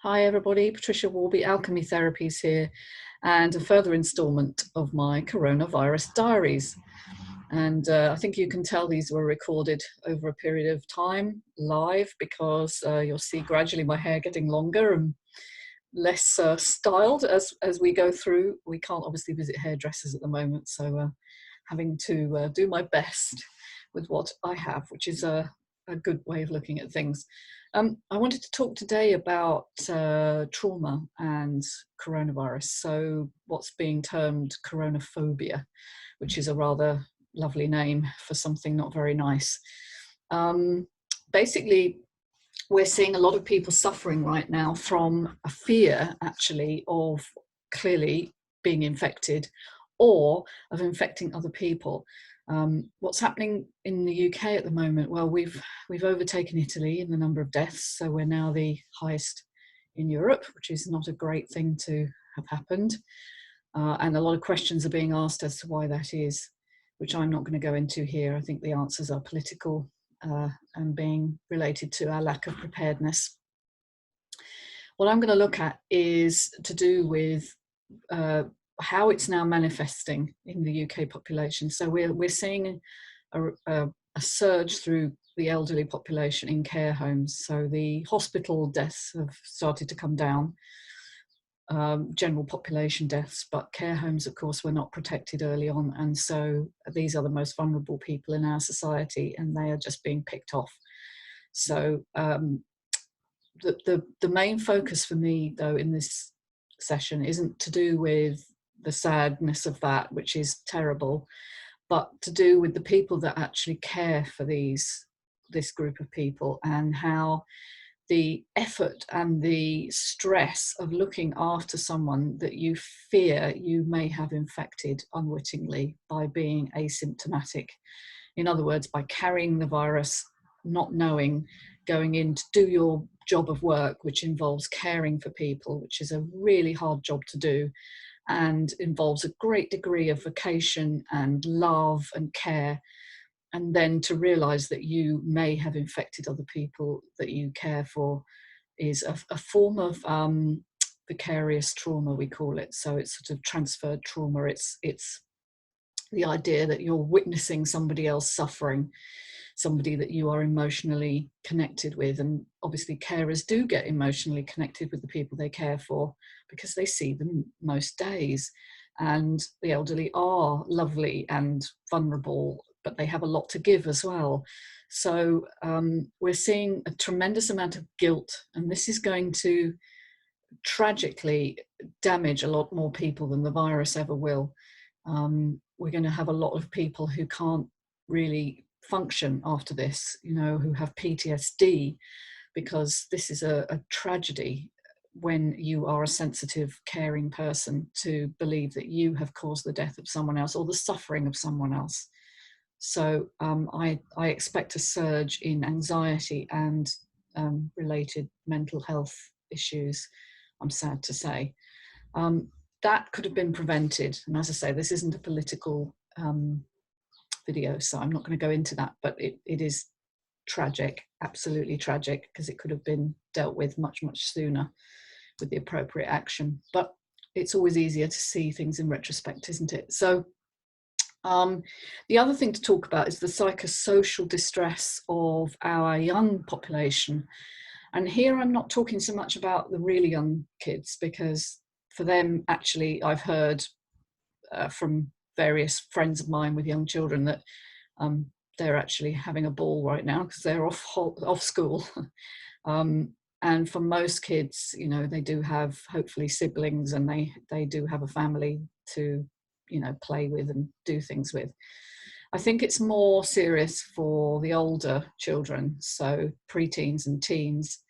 Hi everybody, Patricia Worby Alchemy Therapies here, and a further instalment of my coronavirus diaries. And I think you can tell these were recorded over a period of time live, because you'll see gradually my hair getting longer and less styled as we go through. We can't obviously visit hairdressers at the moment, so having to do my best with what I have, which is a good way of looking at things. I wanted to talk today about trauma and coronavirus, so what's being termed coronaphobia, which is a rather lovely name for something not very nice. Basically, we're seeing a lot of people suffering right now from a fear, actually, of clearly being infected or of infecting other people. What's happening in the UK at the moment? Well, we've overtaken Italy in the number of deaths, so we're now the highest in Europe, which is not a great thing to have happened. And a lot of questions are being asked as to why that is, which I'm not going to go into here. I think the answers are political and being related to our lack of preparedness. What I'm going to look at is to do with how it's now manifesting in the UK population. So we're seeing a surge through the elderly population in care homes. So the hospital deaths have started to come down, general population deaths, but care homes, of course, were not protected early on. And so these are the most vulnerable people in our society, and they are just being picked off. So the main focus for me, though, in this session isn't to do with the sadness of that, which is terrible, but to do with the people that actually care for this group of people, and how the effort and the stress of looking after someone that you fear you may have infected unwittingly by being asymptomatic. In other words, by carrying the virus, not knowing, going in to do your job of work, which involves caring for people, which is a really hard job to do and involves a great degree of vocation and love and care. And then to realize that you may have infected other people that you care for is a form of vicarious trauma, we call it. So it's sort of transferred trauma. It's the idea that you're witnessing somebody else suffering, somebody that you are emotionally connected with. And obviously carers do get emotionally connected with the people they care for because they see them most days. And the elderly are lovely and vulnerable, but they have a lot to give as well. So we're seeing a tremendous amount of guilt, and this is going to tragically damage a lot more people than the virus ever will. We're going to have a lot of people who can't really function after this, who have PTSD, because this is a tragedy when you are a sensitive, caring person, to believe that you have caused the death of someone else or the suffering of someone else. So I expect a surge in anxiety and related mental health issues, I'm sad to say. That could have been prevented. And as I say, this isn't a political video, so I'm not going to go into that, but it is tragic, absolutely tragic, because it could have been dealt with much, much sooner with the appropriate action. But it's always easier to see things in retrospect, isn't it? So the other thing to talk about is the psychosocial distress of our young population. And here I'm not talking so much about the really young kids, because for them, actually, I've heard from various friends of mine with young children that they're actually having a ball right now because they're off school. And for most kids, they do have hopefully siblings, and they do have a family to play with and do things with. I think it's more serious for the older children, so preteens and teens,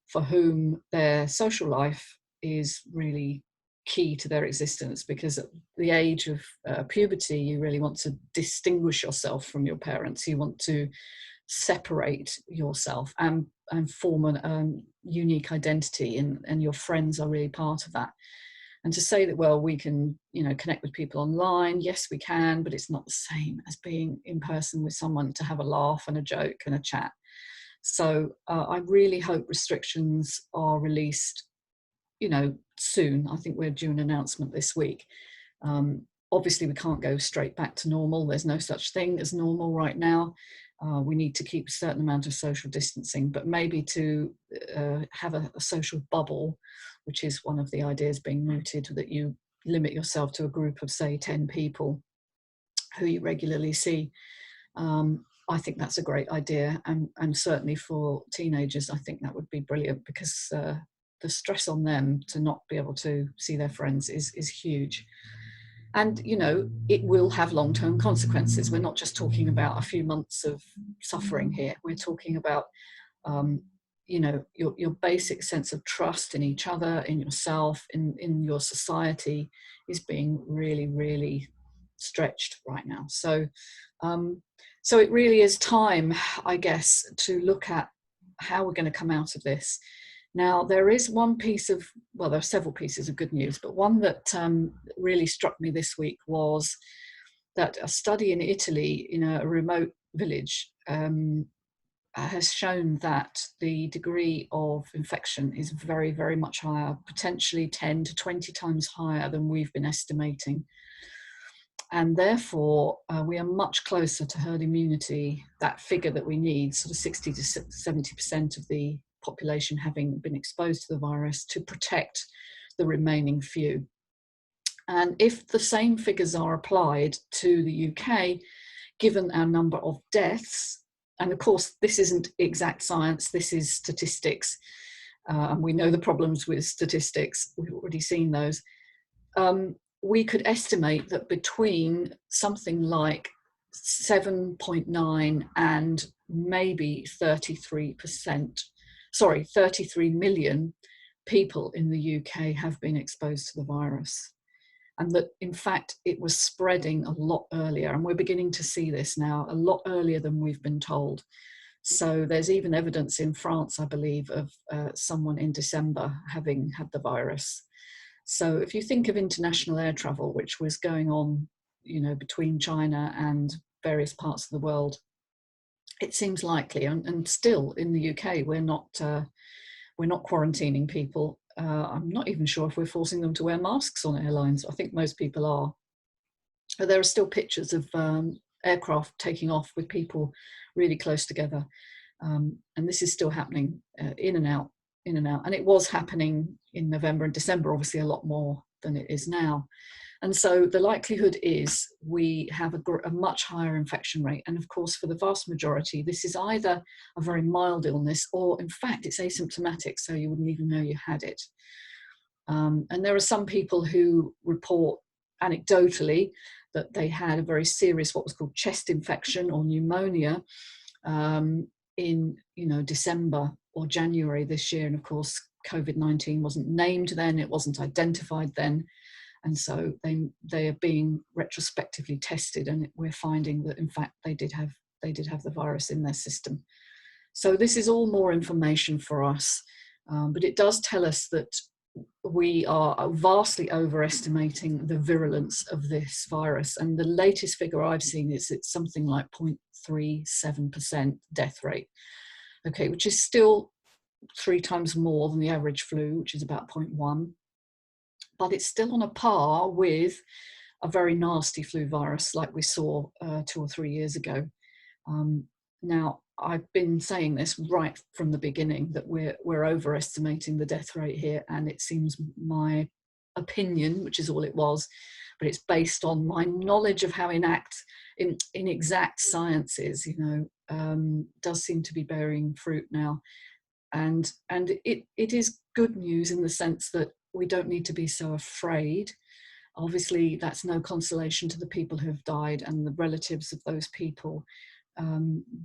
for whom their social life is really key to their existence, because at the age of puberty, you really want to distinguish yourself from your parents. You want to separate yourself and form a unique identity, and your friends are really part of that. And to say that, well, we can, connect with people online, yes, we can, but it's not the same as being in person with someone to have a laugh and a joke and a chat. So I really hope restrictions are released, you know, soon. I think we're due an announcement this week. Obviously, we can't go straight back to normal. There's no such thing as normal right now. We need to keep a certain amount of social distancing, but maybe to have a social bubble, which is one of the ideas being mooted, that you limit yourself to a group of, say, 10 people who you regularly see. I think that's a great idea. And certainly for teenagers, I think that would be brilliant, because the stress on them to not be able to see their friends is huge. And, you know, it will have long-term consequences. We're not just talking about a few months of suffering here. We're talking about, you know, your basic sense of trust in each other, in yourself, in your society is being really, really stretched right now. So, so it really is time, I guess, to look at how we're going to come out of this. Now, there is one piece of, well, there are several pieces of good news, but one that really struck me this week was that a study in Italy, in a remote village, has shown that the degree of infection is very, very much higher, potentially 10 to 20 times higher than we've been estimating. And therefore, we are much closer to herd immunity, that figure that we need, sort of 60 to 70% of the population having been exposed to the virus, to protect the remaining few. And if the same figures are applied to the UK, given our number of deaths, and of course, this isn't exact science, this is statistics, and we know the problems with statistics, we've already seen those. We could estimate that between something like 7.9 and maybe 33 million people in the UK have been exposed to the virus. And that, in fact, it was spreading a lot earlier. And we're beginning to see this now a lot earlier than we've been told. So there's even evidence in France, I believe, of someone in December having had the virus. So if you think of international air travel, which was going on, you know, between China and various parts of the world, it seems likely. And still in the UK, we're not quarantining people. I'm not even sure if we're forcing them to wear masks on airlines. I think most people are. But there are still pictures of aircraft taking off with people really close together. And this is still happening in and out. And it was happening in November and December, obviously a lot more than it is now. And so the likelihood is we have a much higher infection rate. And of course, for the vast majority, this is either a very mild illness or, in fact, it's asymptomatic, so you wouldn't even know you had it. And there are some people who report anecdotally that they had a very serious, what was called chest infection or pneumonia in, you know, December or January this year. And of course, COVID-19 wasn't named then, it wasn't identified then. And so they are being retrospectively tested, and we're finding that, in fact, they did have the virus in their system. So this is all more information for us, but it does tell us that we are vastly overestimating the virulence of this virus. And the latest figure I've seen is it's something like 0.37% death rate, okay, which is still 3 times more than the average flu, which is about 0.1. But it's still on a par with a very nasty flu virus like we saw 2 or 3 years ago. Now, I've been saying this right from the beginning, that we're overestimating the death rate here, and it seems my opinion, which is all it was, but it's based on my knowledge of how inexact science is, you know, does seem to be bearing fruit now. And it is good news in the sense that we don't need to be so afraid. Obviously, that's no consolation to the people who have died and the relatives of those people.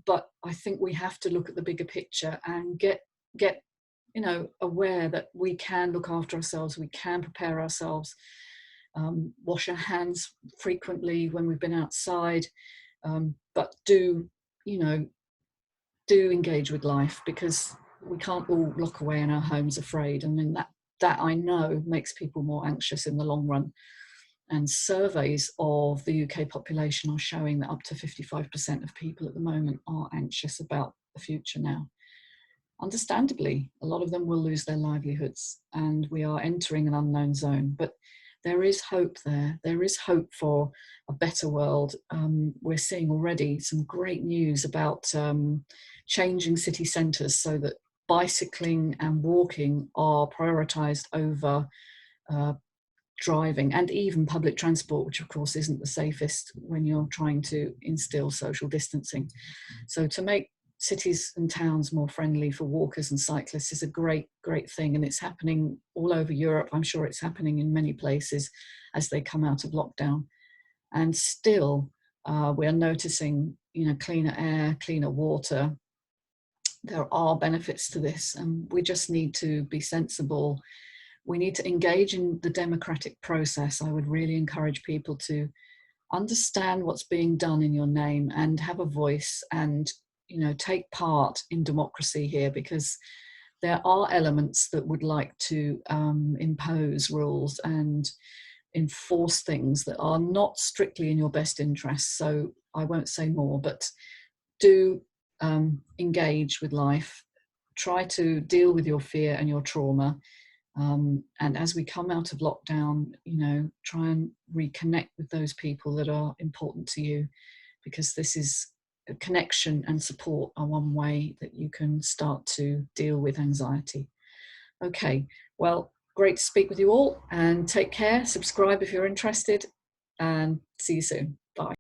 But I think we have to look at the bigger picture and get you know, aware that we can look after ourselves, we can prepare ourselves, wash our hands frequently when we've been outside, but do engage with life, because we can't all lock away in our homes afraid. I mean, that I know makes people more anxious in the long run. And surveys of the UK population are showing that up to 55% of people at the moment are anxious about the future now. understandably, a lot of them will lose their livelihoods, and we are entering an unknown zone. But there is hope there. There is hope for a better world. We're seeing already some great news about changing city centres so that bicycling and walking are prioritised over driving, and even public transport, which of course isn't the safest when you're trying to instill social distancing. So to make cities and towns more friendly for walkers and cyclists is a great thing, and it's happening all over Europe. I'm sure it's happening in many places as they come out of lockdown. And still we are noticing, cleaner air, cleaner water. There are benefits to this, and we just need to be sensible. We need to engage in the democratic process. I would really encourage people to understand what's being done in your name and have a voice, and take part in democracy here, because there are elements that would like to impose rules and enforce things that are not strictly in your best interests. So I won't say more, but do engage with life. Try to deal with your fear and your trauma. And as we come out of lockdown, try and reconnect with those people that are important to you, because this is a connection and support are one way that you can start to deal with anxiety. Okay, well, great to speak with you all, and take care. Subscribe if you're interested, and see you soon. Bye.